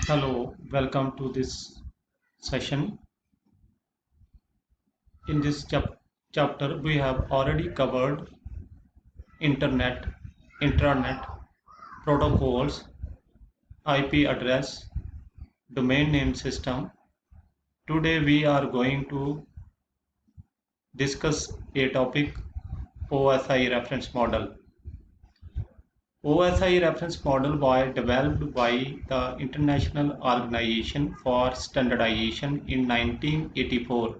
Hello, welcome to this session. In this chapter, we have already covered internet, intranet, protocols, IP address, domain name system. Today, we are going to discuss a topic OSI reference model. OSI reference model was developed by the International Organization for Standardization in 1984,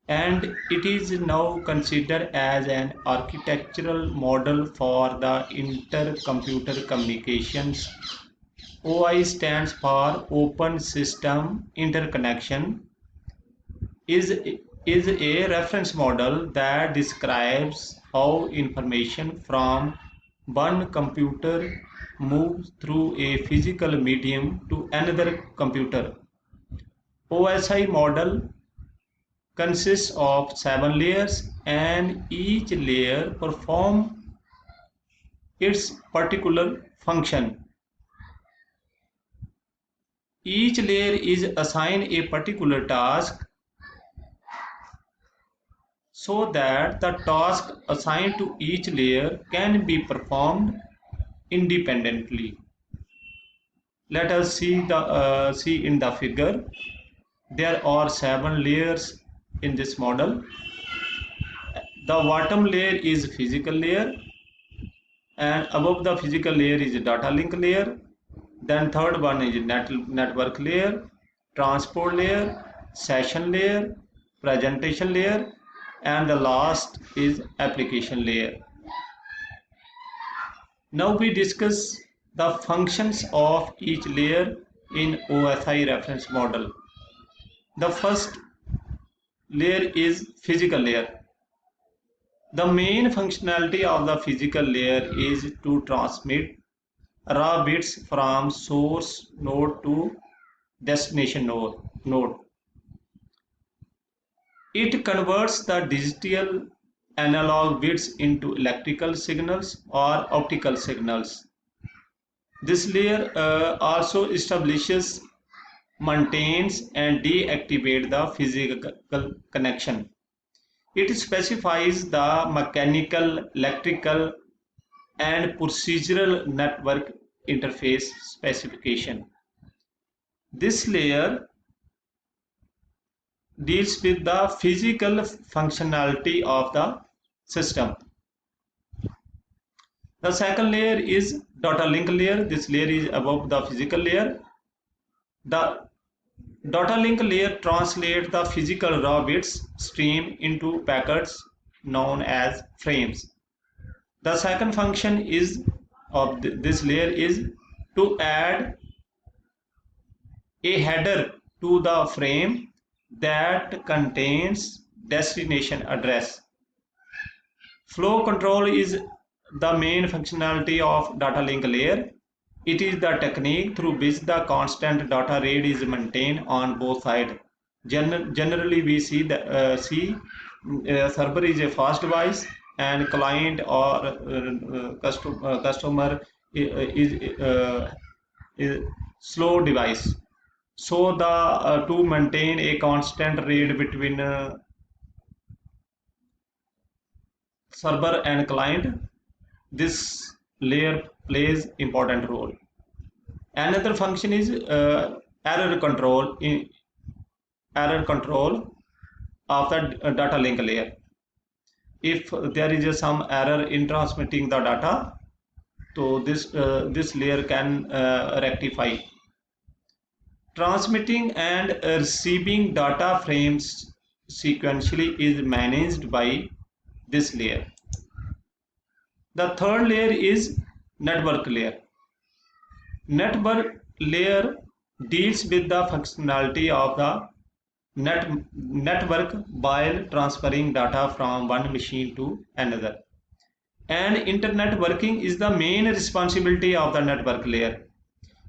and it is now considered as an architectural model for the intercomputer communications. OI stands for Open System Interconnection, is, is a reference model that describes how information from one computer moves through a physical medium to another computer. OSI model consists of 7 layers, and each layer performs its particular function. Each layer is assigned a particular task so that the task assigned to each layer can be performed independently. Let us see in the figure. There are 7 layers in this model. The bottom layer is physical layer, and above the physical layer is a data link layer. Then third one is network layer, transport layer, session layer, presentation layer, and the last is application layer. Now we discuss the functions of each layer in OSI reference model. The first layer is physical layer. The main functionality of the physical layer is to transmit raw bits from source node to destination node. It converts the digital analog bits into electrical signals or optical signals. This layer also establishes, maintains, and deactivates the physical connection. It specifies the mechanical, electrical, and procedural network interface specification. This layer deals with the physical functionality of the system. The second layer is data link layer. This layer is above the physical layer. The data link layer translates the physical raw bits stream into packets known as frames. The second function is of this layer is to add a header to the frame that contains destination address. Flow control is the main functionality of data link layer. It is the technique through which the constant data rate is maintained on both sides. Generally, we see that server is a fast device and client or customer is slow device. So the to maintain a constant rate between server and client, this layer plays important role. Another function is error control of the data link layer. If there is some error in transmitting the data, so this layer can rectify. Transmitting and receiving data frames sequentially is managed by this layer. The third layer is network layer. Network layer deals with the functionality of the network while transferring data from one machine to another. And internet working is the main responsibility of the network layer.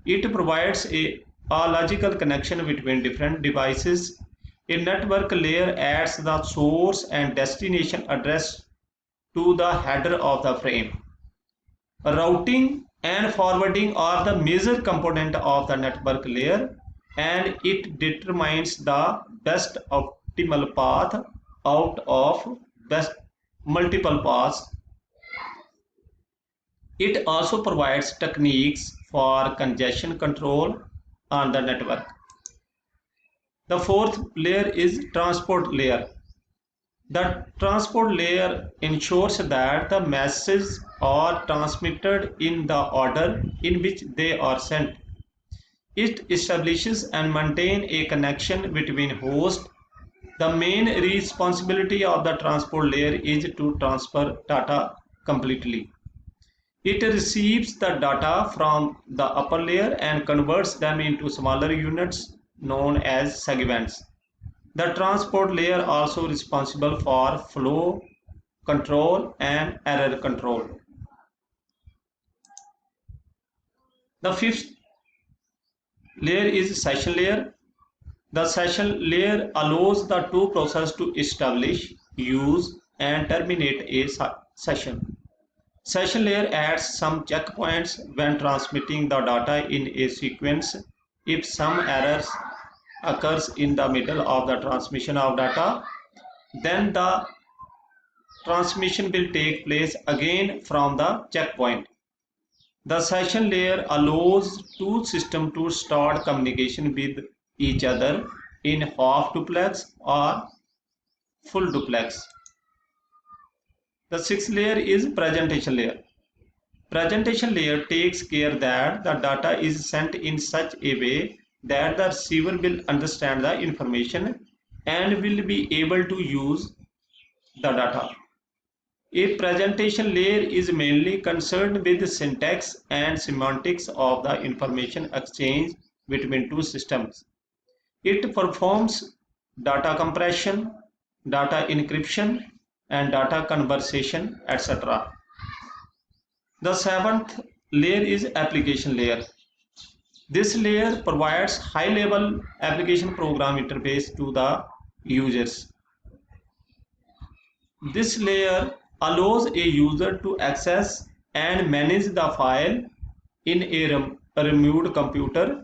It provides a logical connection between different devices. A network layer adds the source and destination address to the header of the frame. Routing and forwarding are the major component of the network layer, and it determines the best optimal path out of best multiple paths. It also provides techniques for congestion control on the network. The fourth layer is transport layer. The transport layer ensures that the messages are transmitted in the order in which they are sent. It establishes and maintains a connection between hosts. The main responsibility of the transport layer is to transfer data completely. It receives the data from the upper layer and converts them into smaller units known as segments. The transport layer also responsible for flow control and error control. The fifth layer is session layer. The session layer allows the two processes to establish, use, and terminate a session. Session layer adds some checkpoints when transmitting the data in a sequence. If some errors occurs in the middle of the transmission of data, then the transmission will take place again from the checkpoint. The session layer allows two systems to start communication with each other in half duplex or full duplex. The sixth layer is presentation layer. Presentation layer takes care that the data is sent in such a way that the receiver will understand the information and will be able to use the data. A presentation layer is mainly concerned with the syntax and semantics of the information exchange between two systems. It performs data compression, data encryption, and data conversation, etc. The seventh layer is application layer. This layer provides high-level application program interface to the users. This layer allows a user to access and manage the file in a remote computer.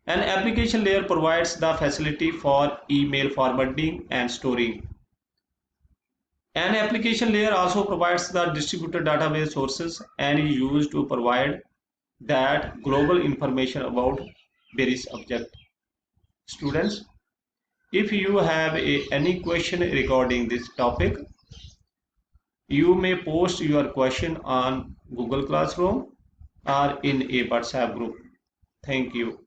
An application layer provides the facility for email forwarding and storing. An application layer also provides the distributed database sources and is used to provide that global information about various objects. Students, if you have any question regarding this topic, you may post your question on Google Classroom or in a WhatsApp group. Thank you.